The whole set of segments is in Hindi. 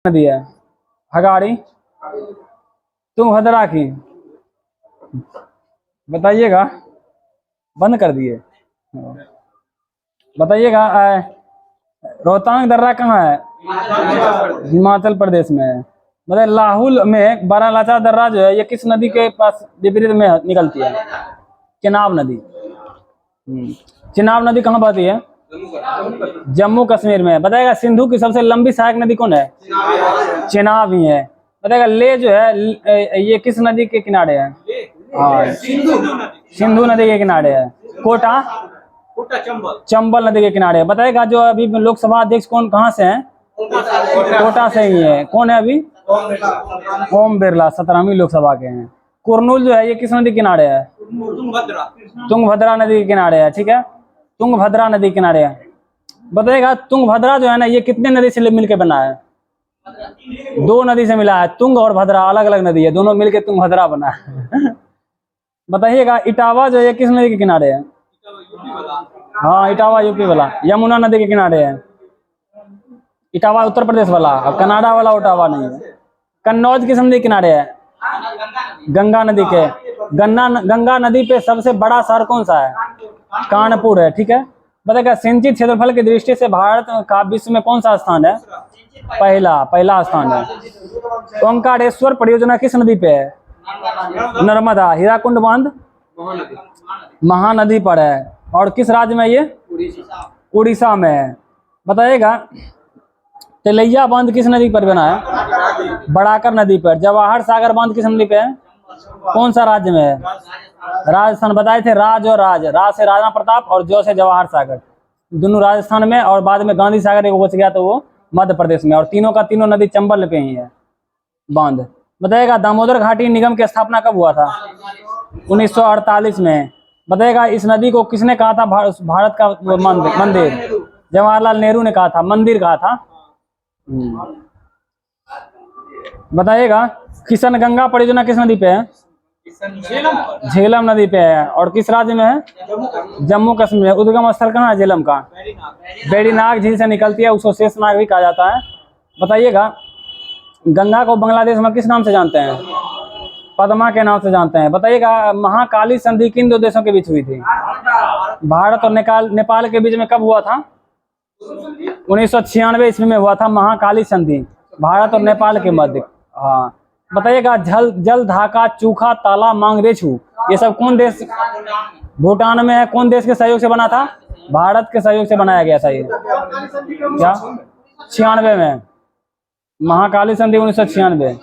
नदी है? हगाड़ी, तुंगभद्रा की, बताइएगा। बंद कर दिए। बताइएगा। रोहतांग दर्रा कहाँ है? हिमाचल प्रदेश में है। मतलब लाहुल में बारालाचा दर्रा जो है ये किस नदी के पास विपरीत में निकलती है? चेनाब नदी। चेनाब नदी कहाँ बहती है? जम्मू कश्मीर में। बताएगा सिंधु की सबसे लंबी सहायक नदी कौन है? चेनाब ही है। बताएगा ले जो है ये किस नदी के किनारे है? हाँ, सिंधु नदी के किनारे है। कोटा चंबल नदी के किनारे है। बताएगा जो अभी लोकसभा अध्यक्ष कौन कहाँ से हैं? कोटा से ही है। कौन है अभी? ओम बिरला 17वीं लोकसभा के हैं। कुरनूल जो है ये किस नदी के किनारे है? तुंगभद्रा नदी के किनारे है। ठीक है, तुंगभद्रा नदी के किनारे है। बताइएगा तुंगभद्रा जो है ना ये कितने नदी से मिलकर बना है? 2 नदी से मिला है। तुंग और भद्रा अलग अलग नदी है, दोनों मिलकर तुंगभद्रा बना है। बताइएगा इटावा जो है किस नदी के किनारे है? हाँ, इटावा यूपी वाला यमुना नदी के किनारे है। इटावा उत्तर प्रदेश वाला, और कनाडा वाला इटावा नहीं है। कन्नौज किस नदी के किनारे है? गंगा नदी के। गंगा नदी पे सबसे बड़ा शहर कौन सा है? कानपुर है। ठीक है, बताइएगा सिंचित क्षेत्रफल की दृष्टि से भारत का विश्व में कौन सा स्थान है? पहला स्थान है। ओंकारेश्वर परियोजना किस नदी पे है? नर्मदा। हीराकुंड बांध महानदी पर है। और किस राज्य में ये? उड़ीसा में है। बताइएगा तेलैया बांध किस नदी पर बना है? बड़ाकर नदी पर। जवाहर सागर बांध किस नदी पे है? कौन सा राज्य में है? राजस्थान। बताए थे राज और राज से राणा प्रताप और जो से जवाहर सागर, दोनों राजस्थान में। और बाद में गांधी सागर एक बच गया तो वो मध्य प्रदेश में। और तीनों का तीनों नदी चंबल पे ही है बांध। बताइएगा दामोदर घाटी निगम की स्थापना कब हुआ था? 1948 में। बताइएगा इस नदी को किसने कहा था भारत का मंदिर? जवाहरलाल नेहरू ने कहा था, मंदिर कहा था। बताइएगा किशन गंगा परियोजना किस नदी पे है? झेलम नदी पे है। और किस राज्य में है? जम्मू कश्मीर में। उद्गम स्थल कहाँ है झेलम का? बेड़ीनाग झील से निकलती है, उसको शेषनाग भी कहा जाता है। बताइएगा गंगा को बांग्लादेश में किस नाम से जानते हैं? पद्मा के नाम से जानते हैं। बताइएगा महाकाली संधि किन 2 देशों के बीच हुई थी? भारत और नेपाल के बीच में कब हुआ था? 1996 ईस्वी में हुआ था महाकाली संधि, भारत और नेपाल के मध्य। हाँ। बताइएगा जल धाका चूखा ताला मांग रेछू ये सब कौन देश? भूटान में है। कौन देश के सहयोग से बना था? भारत के सहयोग से बनाया गया था ये। क्या 96 में? महाकाली संधि 1996।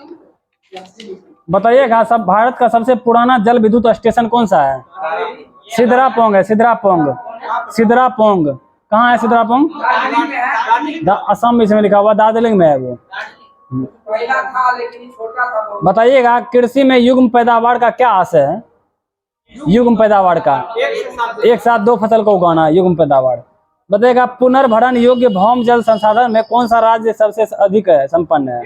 बताइएगा सब भारत का सबसे पुराना जल विद्युत स्टेशन कौन सा है? सिद्रापोंग है। सिद्रापोंग कहाँ है? सिद्रापोंग असम में लिखा हुआ, दार्जिलिंग में है वो। बताइएगा कृषि में युग्म पैदावार का क्या आशय है? युग्म पैदावार का एक साथ 2 फसल को उगाना, युग्म पैदावार। बताइएगा पुनर्भरण योग्य भौम जल संसाधन में कौन सा राज्य सबसे अधिक है संपन्न है?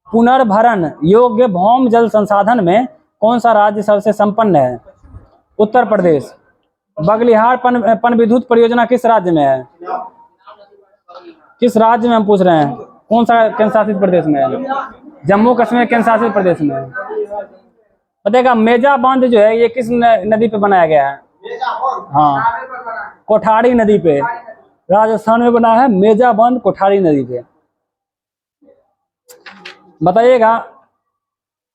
पुनर्भरण योग्य भौम जल संसाधन में कौन सा राज्य सबसे संपन्न है? उत्तर प्रदेश। बगलिहार पन विद्युत परियोजना किस राज्य में है? किस राज्य में हम पूछ रहे हैं? कौन सा केंद्र शासित प्रदेश में है? जम्मू कश्मीर केंद्र शासित प्रदेश में है। बताइएगा मेजा बांध जो है ये किस नदी पे बनाया गया है? हाँ, कोठारी नदी पे, राजस्थान में बना है मेजा बांध, कोठारी नदी पे। बताइएगा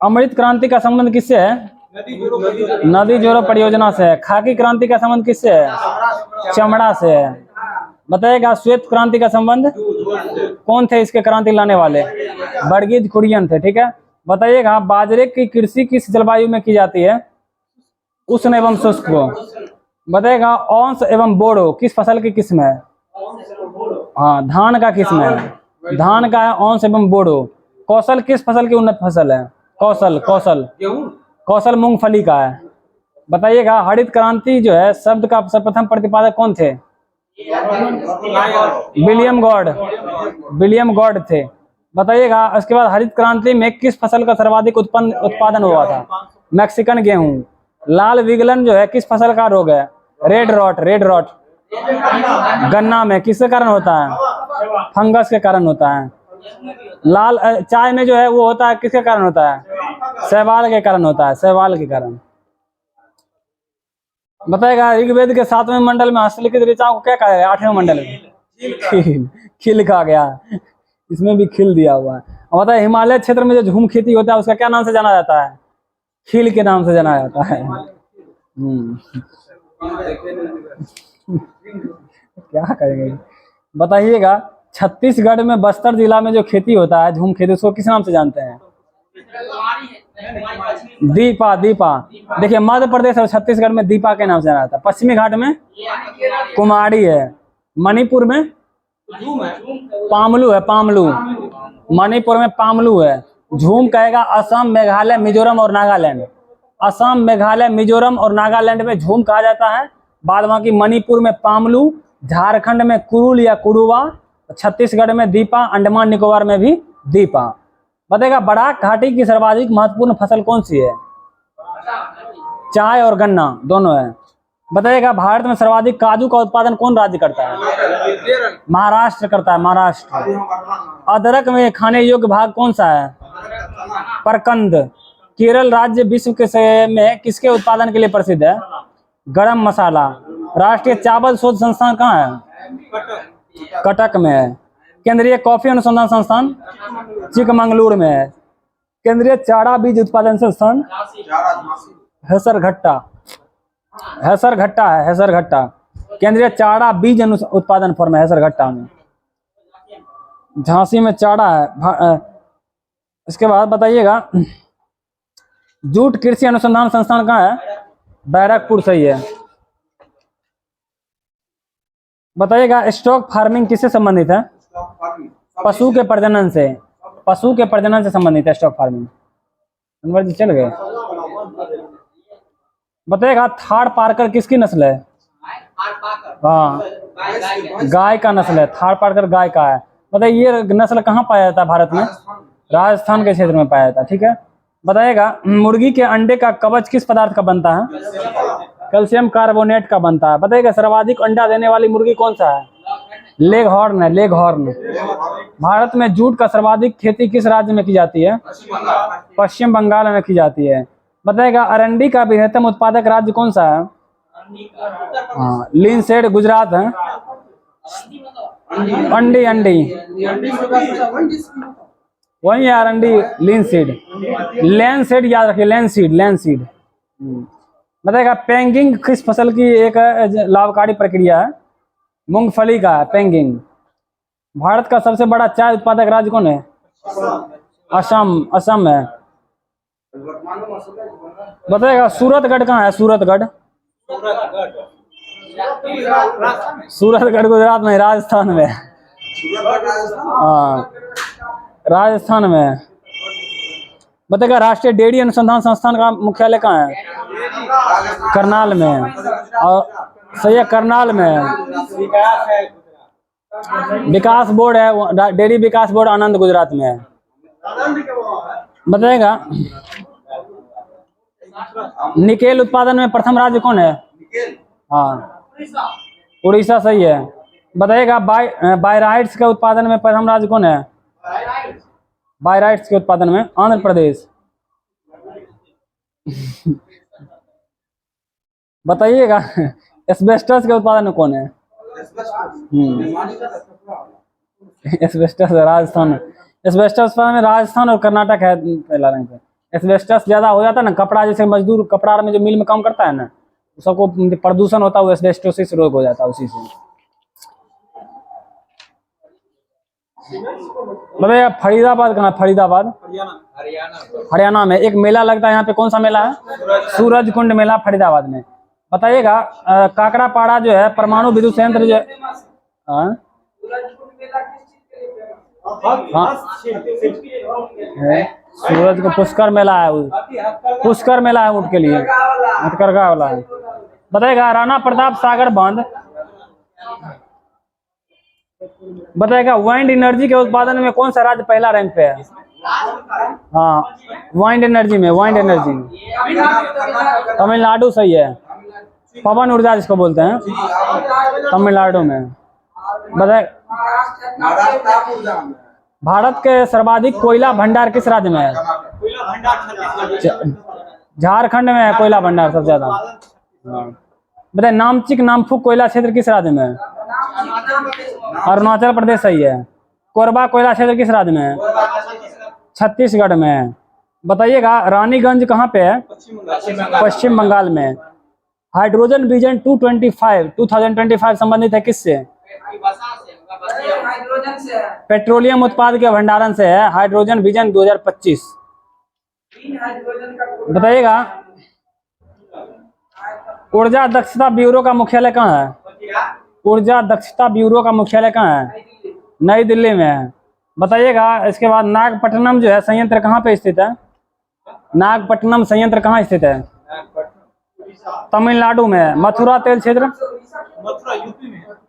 अमृत क्रांति का संबंध किससे है? नदी जोड़ो परियोजना से है। खाकी क्रांति का संबंध किससे है? चमड़ा से है। बताइएगा श्वेत क्रांति का संबंध कौन थे इसके क्रांति लाने वाले? वर्गीज कुरियन थे। ठीक है, बताइएगा बाजरे की कृषि किस जलवायु में की जाती है? उष्ण एवं शुष्क को। बताइएगा औंस एवं बोड़ो किस फसल की किस्म है? हाँ, धान का किस्म है। धान का है औंस एवं बोड़ो। कौशल किस फसल की उन्नत फसल है? कौशल मूंगफली का है। बताइएगा हरित क्रांति जो है शब्द का सर्वप्रथम प्रतिपादक कौन थे? विलियम गॉड थे। बताइएगा उसके बाद हरित क्रांति में किस फसल का सर्वाधिक उत्पादन हुआ था? मैक्सिकन गेहूं। लाल विगलन जो है किस फसल का रोग है? Red rot. गन्ना में किसके कारण होता है? फंगस के कारण होता है। लाल चाय में जो है वो होता है किसके कारण होता है? शैवाल के कारण होता है, शैवाल के कारण। बताएगा ऋग्वेद के 7वें मंडल में हस्तलिखित ऋचाओं को क्या कहा है? 8वें मंडल में खिल कहा गया, इसमें भी खिल दिया हुआ है। और बताए हिमालय क्षेत्र में जो झूम खेती होता है उसका क्या नाम से जाना जाता है? खिल के नाम से जाना जाता है। क्या करेंगे बताइएगा। छत्तीसगढ़ में बस्तर जिला में जो खेती होता है झूम खेती, उसको किस नाम से जानते हैं? दीपा। दीपा। देखिए मध्य प्रदेश और छत्तीसगढ़ में दीपा के नाम से जाना जाता है। पश्चिमी घाट में कुमारी है। मणिपुर में पामलू है, पामलू। मणिपुर में पामलू है। झूम कहेगा असम, मेघालय, मिजोरम और नागालैंड। असम, मेघालय, मिजोरम और नागालैंड में झूम कहा जाता है। बाद बाकी मणिपुर में पामलू, झारखंड में कुरुल या कुरुवा, छत्तीसगढ़ में दीपा, अंडमान निकोबार में भी दीपा। बताएगा बराक घाटी की सर्वाधिक महत्वपूर्ण फसल कौन सी है? चाय और गन्ना दोनों है। बताइएगा भारत में सर्वाधिक काजू का उत्पादन कौन राज्य करता है? महाराष्ट्र करता है, महाराष्ट्र। अदरक में खाने योग्य भाग कौन सा है? परकंद। केरल राज्य विश्व के में किसके उत्पादन के लिए प्रसिद्ध है? गरम मसाला। राष्ट्रीय चावल शोध संस्थान कहाँ है? कटक में है। केंद्रीय कॉफी अनुसंधान संस्थान चिकमंगलुरु में है। केंद्रीय चारा बीज उत्पादन संस्थान हैसरघट्टा, हैसरघट्टा है, हैसरघट्टा। केंद्रीय चारा बीज उत्पादन फर्म है हैसरघट्टा में। झांसी में चारा है। इसके बाद बताइएगा जूट कृषि अनुसंधान संस्थान कहाँ है? बैरकपुर सही है। बताइएगा स्टॉक फार्मिंग किससे संबंधित है? पशु के प्रजनन से, पशु के प्रजनन से संबंधित है स्टॉक फार्मिंग। अनवर जी चल गए। बताइएगा थार पारकर किसकी नस्ल है? हाँ गाय का नस्ल है, थार पारकर गाय का है। बताइए ये नस्ल कहाँ पाया जाता है भारत में? राजस्थान के क्षेत्र में पाया जाता है। ठीक है। बताइएगा मुर्गी के अंडे का कवच किस पदार्थ का बनता है? कैल्शियम कार्बोनेट का बनता है। बताइएगा सर्वाधिक अंडा देने वाली मुर्गी कौन सा है? लेग हॉर्न है, लेग हॉर्न। भारत में जूट का सर्वाधिक खेती किस राज्य में की जाती है? पश्चिम बंगाल में की जाती है। बताइएगा अरंडी का बृहत्तम उत्पादक राज्य कौन सा है? हाँ लिंसेड गुजरात है। अंडी, अंडी वही है अरंडी, लिंसेड। लैंडसीड याद रखिए, लैंडसीड, लैंडसीड। बताइएगा पेंगिंग किस फसल की एक लाभकारी प्रक्रिया है? मूंगफली का है पेंगिंग। भारत का सबसे बड़ा चाय उत्पादक राज्य कौन है? असम, असम है। बताइएगा सूरतगढ़ कहाँ है? सूरतगढ़, सूरतगढ़ गुजरात में, राजस्थान में। हाँ राजस्थान में। बताइएगा राष्ट्रीय डेयरी अनुसंधान संस्थान का मुख्यालय कहाँ है? करनाल में। और सही है, करनाल में। विकास बोर्ड है, डेयरी विकास बोर्ड आनंद गुजरात में है। बताइएगा निकेल उत्पादन में प्रथम राज्य कौन है? हाँ उड़ीसा सही है। बताइएगा बायराइट्स के उत्पादन में प्रथम राज्य कौन है? बायराइट्स के उत्पादन में आंध्र प्रदेश। बताइएगा एस्बेस्टस के उत्पादन में कौन है? एस्बेस्टस राजस्थान। एस्बेस्टस में राजस्थान और कर्नाटक है पहला रैंक पे। एस्बेस्टस ज्यादा हो जाता है ना, कपड़ा जैसे मजदूर कपड़ा में जो मिल में काम करता है ना, सबको प्रदूषण होता है, वो एस्बेस्टोसिस रोग हो जाता है उसी से। बताइए फरीदाबाद कहाँ? फरीदाबाद हरियाणा में। एक मेला लगता है यहाँ पे, कौन सा मेला है? सूरज कुंड मेला फरीदाबाद में। बताइएगा काकरापाड़ा जो है परमाणु विद्युत संयंत्र जो सूरज को पुष्कर मेला है, पुष्कर मेला है ऊँट के लिए, हथकरघा वाला है। बताइएगा राणा प्रताप सागर बांध। बताइएगा वाइंड एनर्जी के उत्पादन में कौन सा राज्य पहला रैंक पे है? हाँ वाइंड एनर्जी में, वाइंड एनर्जी में तमिलनाडु सही है। पवन ऊर्जा जिसको बोलते हैं, तमिलनाडु में। बताइए भारत के सर्वाधिक कोयला भंडार किस राज्य में है? झारखंड में है कोयला भंडार सबसे ज्यादा। हाँ। बताए नामचिक नामफुक कोयला क्षेत्र किस राज्य में है? अरुणाचल प्रदेश सही है। कोरबा कोयला क्षेत्र किस राज्य में है? छत्तीसगढ़ में है। बताइएगा रानीगंज कहाँ पे है? पश्चिम बंगाल में। हाइड्रोजन विजन 2025 संबंधित है किससे? पेट्रोलियम उत्पाद के भंडारण से है हाइड्रोजन विजन 2025। बताइएगा ऊर्जा दक्षता ब्यूरो का मुख्यालय कहाँ है? ऊर्जा दक्षता ब्यूरो का मुख्यालय कहाँ है? नई दिल्ली में है। बताइएगा इसके बाद नागपट्टनम जो है संयंत्र कहाँ पे स्थित है? नागपट्टनम संयंत्र कहाँ स्थित है? तमिलनाडु में। मथुरा तेल क्षेत्र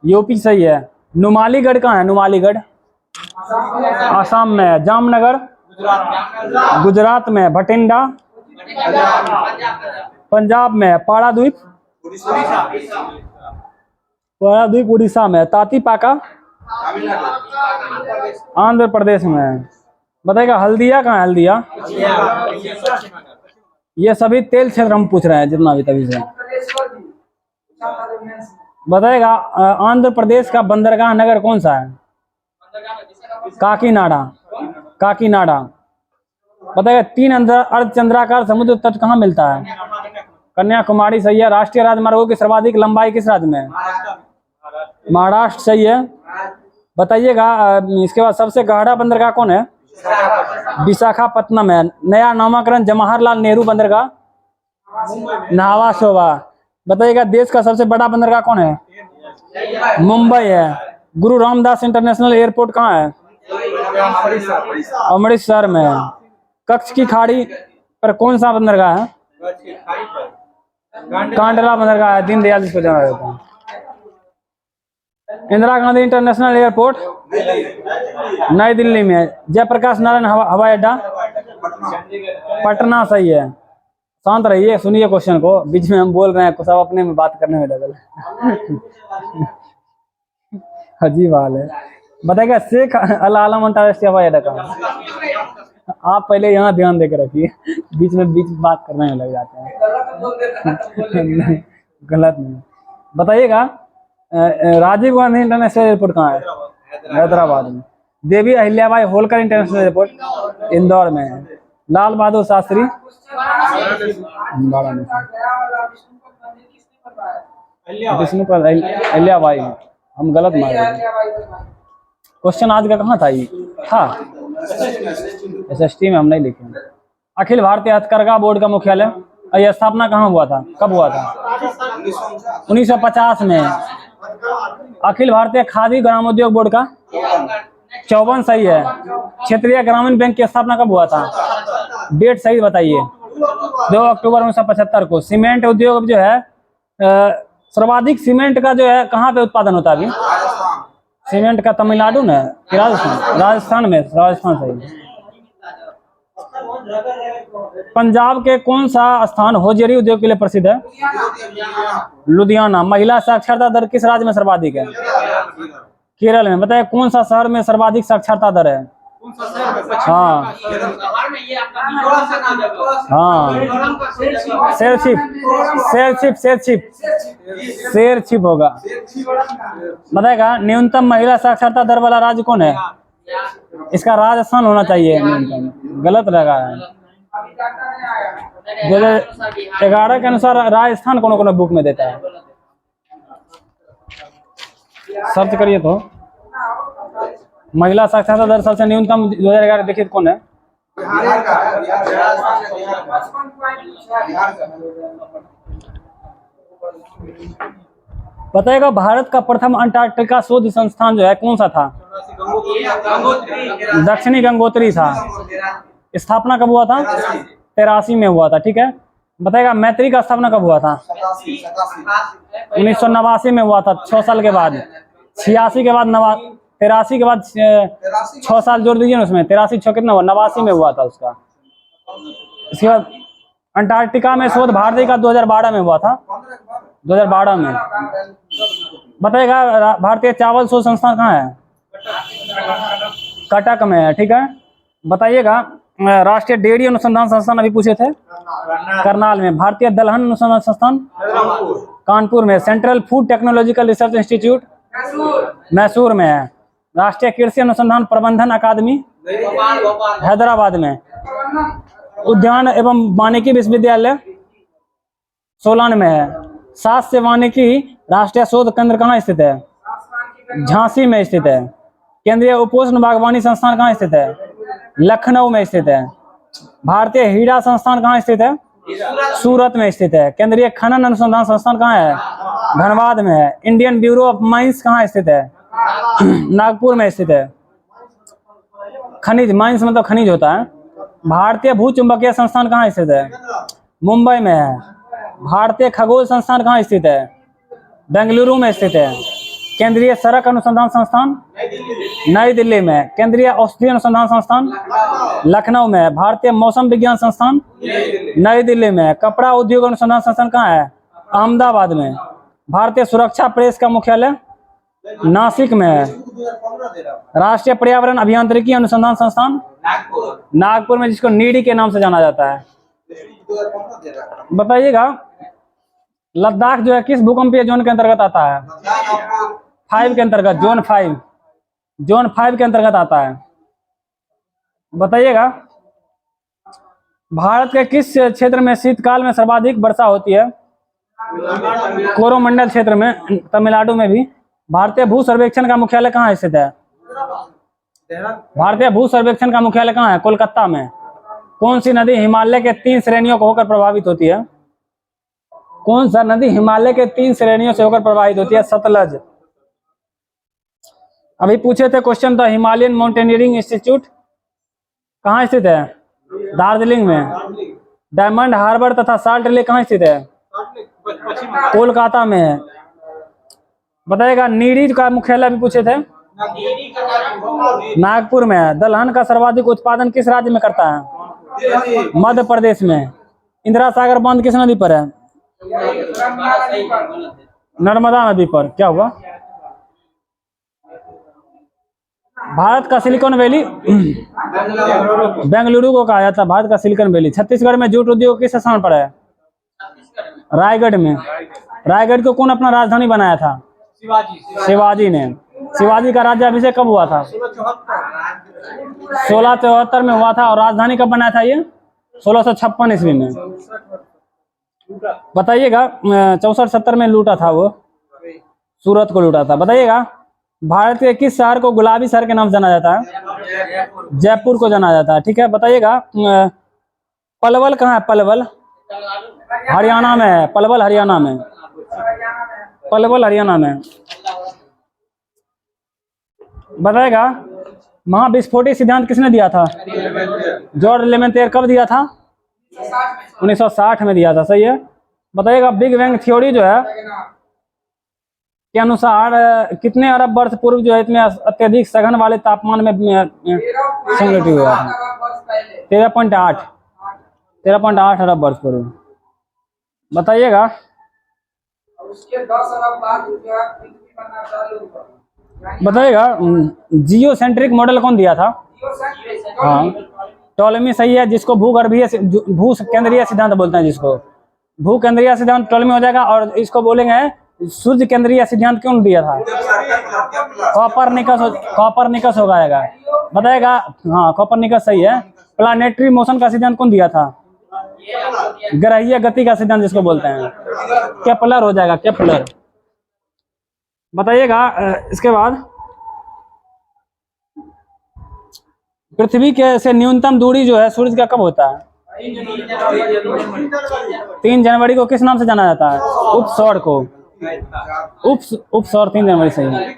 यूपी सही है। नुमालीगढ़ कहाँ है? नुमालीगढ़ आसाम में है। जामनगर गुजरात में। भटिंडा पंजाब में। पारादीप उड़ीसा में। तातीपाका आंध्र प्रदेश में है। बताइएगा हल्दिया कहाँ है? हल्दिया ये सभी तेल क्षेत्र हम पूछ रहे हैं जितना भी तभी से। बताइएगा आंध्र प्रदेश का बंदरगाह नगर कौन सा है? काकीनाडा। काकीनाडा। बताइएगा 3 अर्धचंद्राकार समुद्र तट कहाँ मिलता है? कन्याकुमारी सही है। राष्ट्रीय राजमार्गों की सर्वाधिक लंबाई किस राज्य में है? महाराष्ट्र सही है। बताइएगा इसके बाद सबसे गहरा बंदरगाह कौन है? विशाखापत्तनम है। नया नामकरण जवाहरलाल नेहरू बंदरगाह नाहवा शोभा। बताइएगा देश का सबसे बड़ा बंदरगाह कौन है? मुंबई है। गुरु रामदास इंटरनेशनल एयरपोर्ट कहाँ है? अमृतसर में है। कच्छ की खाड़ी पर कौन सा बंदरगाह है? कांडला बंदरगाह है। दीनदयाल जिसको जाना जाता है। इंदिरा गांधी इंटरनेशनल एयरपोर्ट नई दिल्ली में है। जयप्रकाश नारायण हवाई अड्डा पटना सही है। शांत रहिए सुनिए क्वेश्चन को, बीच में हम बोल रहे हैं कुछ सब अपने में बात करने में लगल अजीब हाल है। बताइएगा शेख अल आलम अंतर्राष्ट्रीय हवाई अड्डा कहाँ? आप पहले यहाँ ध्यान देकर रखिए, बीच में बात करने में लग जाते हैं गलत नहीं। बताइएगा राजीव गांधी इंटरनेशनल एयरपोर्ट कहाँ है? हैदराबाद में। देवी अहिल्याबाई होलकर इंटरनेशनल एयरपोर्ट इंदौर में है। लाल बहादुर शास्त्री विष्णुपद अहिल्याबाई। हम गलत मान रहे हैं। क्वेश्चन आज का कहाँ था? ये था SST में, हम नहीं लिखे। अखिल भारतीय हथकरघा बोर्ड का मुख्यालय यह स्थापना कहाँ हुआ था? कब हुआ था? 1950 में। अखिल भारतीय खादी ग्रामोद्योग बोर्ड का 54 सही है। क्षेत्रीय ग्रामीण बैंक की स्थापना कब हुआ था? डेट सही बताइए। 2 अक्टूबर 1975 को। सीमेंट उद्योग जो है सर्वाधिक सीमेंट का जो है कहाँ पे उत्पादन होता है अभी? सीमेंट का तमिलनाडु में कि राजस्थान? राजस्थान में। राजस्थान सही। पंजाब के कौन सा स्थान होजियरी उद्योग के लिए प्रसिद्ध है? लुधियाना। महिला साक्षरता दर किस राज्य में सर्वाधिक है? केरल में। बताइए कौन सा शहर में सर्वाधिक साक्षरता दर है? हाँ शेरशिप होगा। बताएगा न्यूनतम महिला साक्षरता दर वाला राज्य कौन है? इसका राजस्थान होना चाहिए न्यूनतम। गलत लगा है। 2011 के अनुसार राजस्थान कोनो बुक में देता है, सर्च करिए तो। महिला साक्षरता दर सबसे न्यूनतम 2011 देखिए कौन है? बताएगा भारत का प्रथम अंटार्कटिका शोध संस्थान जो है कौन सा था? दक्षिणी गंगोत्री था। स्थापना कब हुआ था? 83 में हुआ था। ठीक है। बताएगा मैत्री का स्थापना कब हुआ था? 1989 में हुआ था, 6 साल के बाद। 86 के बाद 83 के बाद 6 साल जोड़ दीजिए ना उसमें। 83 6 कितना हुआ? 89 में हुआ था उसका। इसके बाद अंटार्कटिका में शोध भारतीय का 2012 में हुआ था। 2012 में। बताइएगा भारतीय चावल शोध संस्थान कहाँ है? कटक में है, ठीक है। बताइएगा राष्ट्रीय डेयरी अनुसंधान संस्थान अभी पूछे थे, करनाल में। भारतीय दलहन अनुसंधान संस्थान कानपुर में। Central food technological research institute Mysore में है। राष्ट्रीय कृषि अनुसंधान प्रबंधन अकादमी हैदराबाद में। उद्यान एवं वानिकी विश्वविद्यालय सोलान में है। शास्त्र वानिकी राष्ट्रीय शोध केंद्र कहाँ स्थित है? झांसी में स्थित है। केंद्रीय उपोष्ण बागवानी संस्थान कहाँ स्थित है? लखनऊ में स्थित है। भारतीय हीरा संस्थान कहाँ स्थित है? सूरत में स्थित है। केंद्रीय खनन अनुसंधान संस्थान कहाँ है? धनबाद में है। इंडियन ब्यूरो ऑफ माइंस कहाँ स्थित है? नागपुर में स्थित है। खनिज, माइंस मतलब खनिज होता है। भारतीय भूचुंबकीय संस्थान कहाँ स्थित है? मुंबई में है। भारतीय खगोल संस्थान कहाँ स्थित है? बेंगलुरु में स्थित है। केंद्रीय सड़क अनुसंधान संस्थान नई दिल्ली में। केंद्रीय औषधि अनुसंधान संस्थान लखनऊ में है। भारतीय मौसम विज्ञान संस्थान नई दिल्ली में है। कपड़ा उद्योग अनुसंधान संस्थान कहाँ है? अहमदाबाद में। भारतीय सुरक्षा प्रेस का मुख्यालय नासिक में है। राष्ट्रीय पर्यावरण अभियांत्रिकी अनुसंधान संस्थान नागपुर में, जिसको नीडी के नाम से जाना जाता है। बताइएगा लद्दाख जो है किस भूकंपीय जोन के अंतर्गत आता है? 5 के अंतर्गत, जोन 5 के अंतर्गत आता है। बताइएगा भारत के किस क्षेत्र में शीतकाल में सर्वाधिक वर्षा होती है? कोरोमंडल क्षेत्र में, तमिलनाडु में भी। भारतीय भू सर्वेक्षण का मुख्यालय कहाँ स्थित है? भारतीय भू सर्वेक्षण का मुख्यालय कहाँ है? कोलकाता में। कौन सी नदी हिमालय के 3 श्रेणियों को होकर प्रभावित होती है? कौन सा नदी हिमालय के 3 श्रेणियों से होकर प्रभावित होती है? सतलज। अभी पूछे थे क्वेश्चन था, हिमालयन माउंटेनियरिंग इंस्टीट्यूट कहाँ स्थित है? दार्जिलिंग में। डायमंड हार्बर तथा साल्ट लेक कहाँ स्थित है? कोलकाता में है। बताइएगा नीडी का मुख्यालय भी पूछे थे, नागपुर में है। दलहन का सर्वाधिक उत्पादन किस राज्य में करता है? मध्य प्रदेश में। इंदिरा सागर बांध किस नदी पर है? नर्मदा नदी पर। क्या हुआ? भारत का सिलिकॉन वैली बेंगलुरु को कहा जाता है भारत का सिलिकॉन वैली। छत्तीसगढ़ में जूट उद्योग किस स्थान पर है? रायगढ़ में। रायगढ़ को कौन अपना राजधानी बनाया था? शिवाजी ने। शिवाजी का राज्याभिषेक कब हुआ था? 1674 में हुआ था। और राजधानी कब बनाया था ये? 1656 ईस्वी में। बताइएगा 64-70 में लूटा था वो, सूरत को लूटा था। बताइएगा भारत के किस शहर को गुलाबी शहर के नाम से जाना जाता है? जयपुर को जाना जाता है, ठीक है। बताइएगा पलवल कहाँ है? पलवल हरियाणा में है। पलवल हरियाणा में। पलवल हरियाणा में। बताएगा महाविस्फोटक सिद्धांत किसने दिया था? जॉर्ज लेमेंतेर। कब दिया था? 1960 में दिया था, सही है। बताइएगा बिग बैंग थ्योरी जो है के अनुसार कितने अरब वर्ष पूर्व जो है इतने अत्यधिक सघन वाले तापमान में संघटित हुआ था? 13.8 अरब वर्ष पूर्व। बताइएगा उसके 10 अरब बाद बताइएगा जियो सेंट्रिक मॉडल कौन दिया था? हाँ टॉलेमी, सही है। जिसको भू केंद्रीय सिद्धांत बोलते हैं, जिसको भू केंद्रीय सिद्धांत टॉलेमी हो जाएगा। और इसको बोलेंगे सूर्य केंद्रीय सिद्धांत कौन दिया था? कॉपरनिकस हो जाएगा। बताएगा हाँ कॉपरनिकस सही है। प्लानेटरी मोशन का सिद्धांत कौन दिया था? ग्रहीय गति का सिद्धांत जिसको बोलते हैं, केपलर हो जाएगा, केपलर। बताइएगा इसके बाद पृथ्वी के से न्यूनतम दूरी जो है सूर्य का कब होता है? 3 जनवरी को किस नाम से जाना जाता है? उपसौर को। उपसौर 3 जनवरी सही है।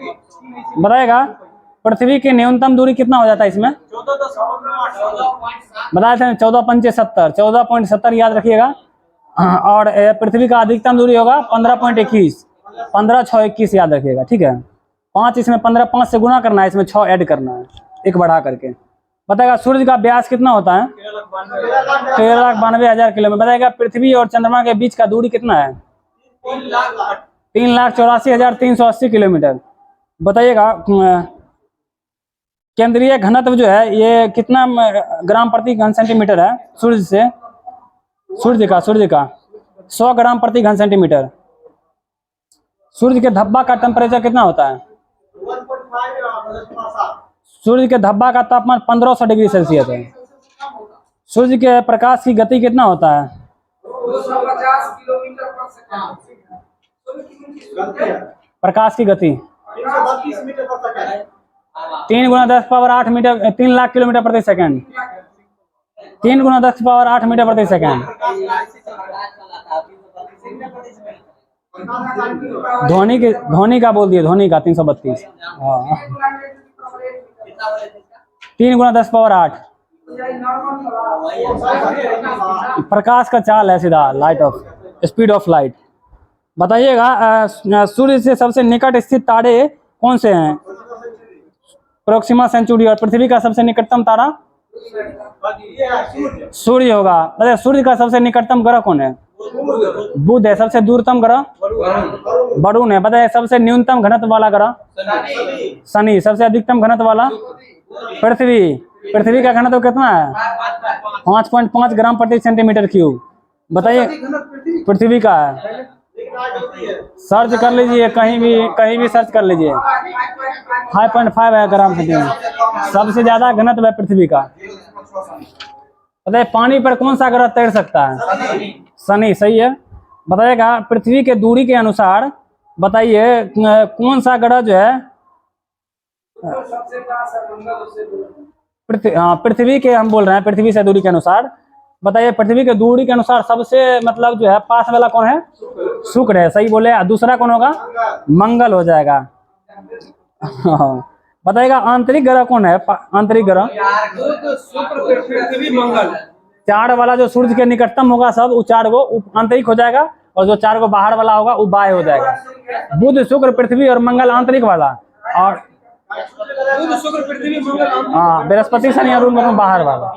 बताएगा पृथ्वी की न्यूनतम दूरी कितना हो जाता है इसमें? बताए थे 14.75, 14.70 याद रखिएगा। और पृथ्वी का अधिकतम दूरी होगा 15.21, 15/6 याद रखिएगा, ठीक है। 5 इसमें 15, 5 से गुना करना है, इसमें 6 ऐड करना है, 1 बढ़ा करके। बताएगा सूर्य का व्यास कितना होता है? 13,92,000 किलोमीटर। बताएगा पृथ्वी और चंद्रमा के बीच का दूरी कितना है? 3,84,380 किलोमीटर। बताइएगा केंद्रीय घनत्व जो है ये कितना ग्राम प्रति घन सेंटीमीटर है सूर्य से? सूर्य का 100 ग्राम प्रति घन सेंटीमीटर। सूर्य के धब्बा का टेम्परेचर कितना होता है? सूर्य के धब्बा का तापमान 1500 डिग्री सेल्सियस है। सूर्य के प्रकाश की गति कितना होता है? 250 किलोमीटर पर सेकंड। प्रकाश की गति 332 मीटर पर सेकंड। 3 × 10⁸ मीटर, 3 लाख किलोमीटर प्रति सेकंड। 3 × 10⁸ मीटर प्रति सेकंड। ध्वनि का बोल दिए, ध्वनि का 332। हाँ 3 × 10⁸। प्रकाश का चाल है सीधा, light of speed of light. बताइएगा सूर्य से सबसे निकट स्थित तारे कौन से हैं? Proxima Centauri. और पृथ्वी का सबसे निकटतम तारा सूर्य होगा। बताइए सूर्य का सबसे निकटतम ग्रह कौन है? बुध है। सबसे दूरतम ग्रह वरुण है। बताइए सबसे न्यूनतम घनत्व वाला ग्रह शनि। सबसे अधिकतम घनत्व वाला पृथ्वी। पृथ्वी का घनत्व कितना है? 5.5 ग्राम प्रति सेंटीमीटर क्यूब। बताइए पृथ्वी का है। सर्च कर लीजिए, कहीं भी सर्च कर लीजिए। 5.5 है ग्राम सेंटीमीटर। सबसे ज्यादा घनत्व है पृथ्वी का। बताइए पानी पर कौन सा ग्रह तैर सकता है? शनि। सही है। बताइएगा पृथ्वी के दूरी के अनुसार बताइए कौन सा ग्रह जो है पृथ्वी के, हम बोल रहे हैं पृथ्वी से दूरी के अनुसार। बताइए पृथ्वी के दूरी के अनुसार सबसे मतलब जो है पास वाला कौन है? शुक्र है। सही बोले। दूसरा कौन होगा? मंगल हो जाएगा। बताइएगा आंतरिक ग्रह कौन है? आंतरिक ग्रह शुक्र, पृथ्वी, मंगल। 4 वाला जो सूर्य के निकटतम होगा सब, वो 4 गो आंतरिक हो जाएगा, और जो 4 गो बाहर वाला होगा वो बाह्य हो जाएगा। बुध, शुक्र, पृथ्वी और मंगल आंतरिक वाला, और बुध, शुक्र, पृथ्वी, मंगल। हाँ बृहस्पति, शनि और उन बाहर वाला।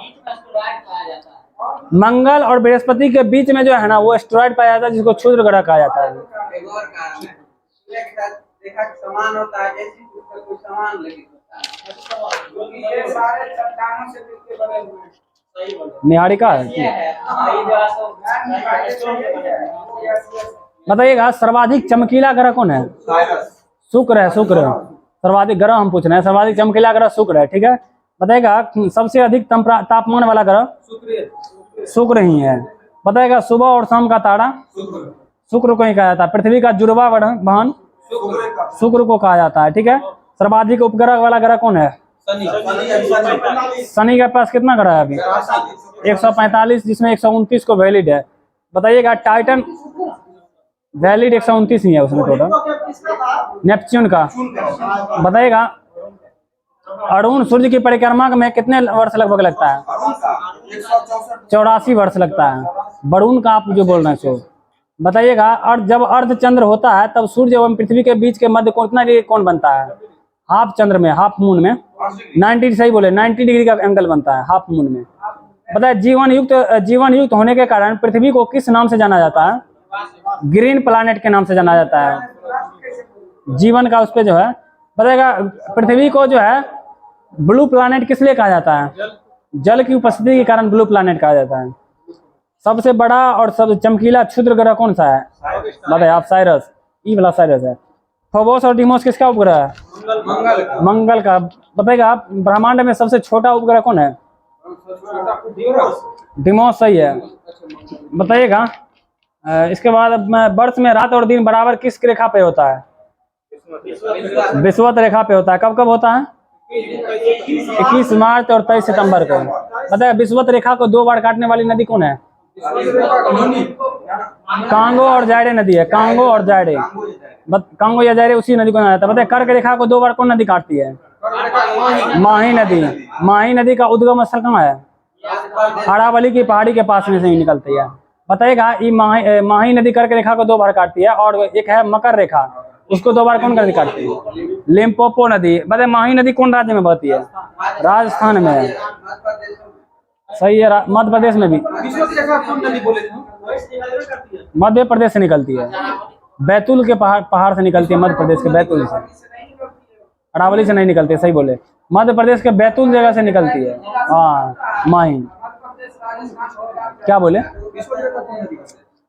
मंगल और बृहस्पति के बीच में जो है ना वो एस्टेरॉइड पाया जाता है, जिसको क्षुद्र ग्रह कहा जाता है। समान होता है, जैसे कोई समान लगे होता है। ये सारे चट्टानों से मिलके बने हुए हैं। निहारिका है। बताइएगा सर्वाधिक चमकीला ग्रह कौन है? शुक्र है। शुक्र सर्वाधिक ग्रह हम पूछ रहे हैं। सर्वाधिक चमकीला ग्रह शुक्र है। ठीक है। बताइएगा सबसे अधिक तापमान वाला ग्रह शुक्र ही है। बताइएगा सुबह और शाम का तारा शुक्र को ही कहा जाता है। पृथ्वी का जुड़वा बहन शुक्र को कहा जाता है। ठीक है। सर्वाधिक उपग्रह वाला ग्रह कौन है? शनि के पास कितना ग्रह है अभी? 145, जिसमें 129 को वैलिड है। बताइएगा टाइटन वैलिड 129 ही है उसमें टोटल। नेपच्यून का बताइएगा अरुण सूर्य की परिक्रमा में कितने वर्ष लगभग लगता है? 84 वर्ष लगता है। वरुण का आप जो बोल रहे हैं सो बताइएगा। जब अर्धचंद्र होता है तब सूर्य एवं पृथ्वी के बीच के मध्य कितना डिग्री कोण बनता है? हाफ चंद्र में, हाफ मून में 90, सही बोले, 90 डिग्री का एंगल बनता है हाफ मून में। बताए जीवन युक्त होने के कारण पृथ्वी को किस नाम से जाना जाता है? ग्रीन प्लैनेट के नाम से जाना जाता है। जीवन का उस पे जो है बताएगा। पृथ्वी को जो है ब्लू प्लैनेट किस लिए कहा जाता है? जल की उपस्थिति के कारण ब्लू प्लैनेट कहा जाता है। सबसे बड़ा और सब चमकीला क्षुद्र ग्रह कौन सा है? बताइए आप। साइरस, ई वाला साइरस है। फोबोस और डिमोस किसका उपग्रह है? मंगल का। बताइएगा आप ब्रह्मांड में सबसे छोटा उपग्रह कौन है? डिमोस। सही है। बताइएगा इसके बाद वर्ष में रात और दिन बराबर किस रेखा पे होता है? विषुवत रेखा पे होता है। कब कब होता है? 21 मार्च और 23 सितंबर को। बताइए विषुवत रेखा को 2 बार काटने वाली नदी कौन है? कांगो और जायरे नदी है। कांगो और जायरे, कांगो या जायरे उसी नदी को जाता है। बताइए कर्क रेखा को 2 बार कौन नदी काटती है? माही नदी। माही नदी का उद्गम स्थल कहाँ है? अरावली की पहाड़ी के पास में से ही निकलती है। बताइएगा ये माही नदी कर्क रेखा को 2 बार काटती है, और एक है मकर रेखा, उसको 2 बार कौन नदी काटती है? लिम्पोपो नदी। बताइए माही नदी कौन राज्य में बहती है? राजस्थान में है। सही है। मध्य प्रदेश में भी। मध्य प्रदेश से निकलती है। बैतूल के पहाड़ से निकलती है। मध्य प्रदेश के बैतूल से, अरावली से नहीं निकलती है। सही बोले। मध्य प्रदेश के बैतूल जगह से निकलती है। हाँ माही। मध्य प्रदेश, राजस्थान और क्या बोले?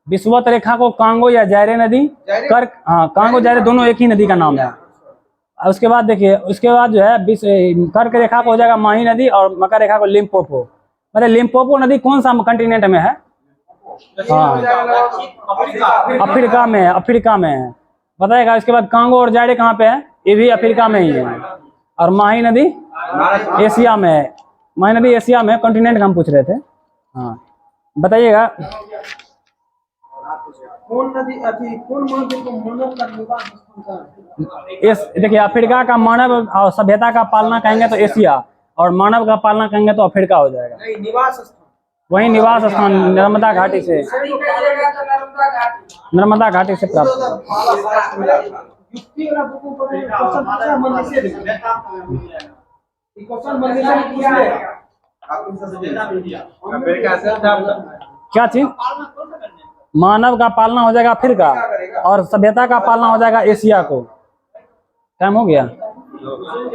विषुवत रेखा को कांगो या जायरे नदी, कर्क, हाँ कांगो जायरे दोनों एक ही नदी का नाम है। और उसके बाद देखिए, उसके बाद जो है कर्क रेखा को हो जाएगा माही नदी, और मकर रेखा को लिम्पोपो। मतलब लिम्पोपो नदी कौन सा कंटिनेंट में है? हाँ अफ्रीका में है, अफ्रीका में है, बताएगा। इसके बाद कांगो और जायरे कहाँ पे है? ये भी अफ्रीका में ही है। और माही नदी एशिया में है। माही नदी एशिया में, कॉन्टिनेंट का हम पूछ रहे थे। हाँ बताइएगा। कौन नदी अभी कौन मानव को मानव का निवास स्थान का? इस देखिए, अफ्रीका का मानव और सभ्यता का पालना कहेंगे तो एशिया, और मानव का पालना कहेंगे तो अफ्रीका हो जाएगा। नहीं, निवास स्थान। वही निवास स्थान नर्मदा घाटी से, नदी का जगह तो नर्मदा घाटी। नर्मदा घाटी से प्राप्त हुआ। युक्ति वाला बुक ऊपर क्वेश्चन पूछा मंदिर से ये क्वेश्चन मंदिर से पूछले क्या चीज? मानव का पालना हो जाएगा अफ्रीका, और सभ्यता का पालना हो जाएगा एशिया को। टाइम हो गया,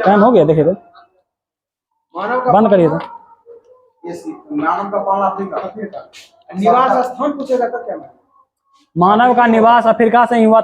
टाइम हो गया, देखिए तो मानव का बंद करिए तो। मानव का पालना अफ्रीका। निवास स्थान पूछेगा तो क्या? मानव का निवास अफ्रीका से ही हुआ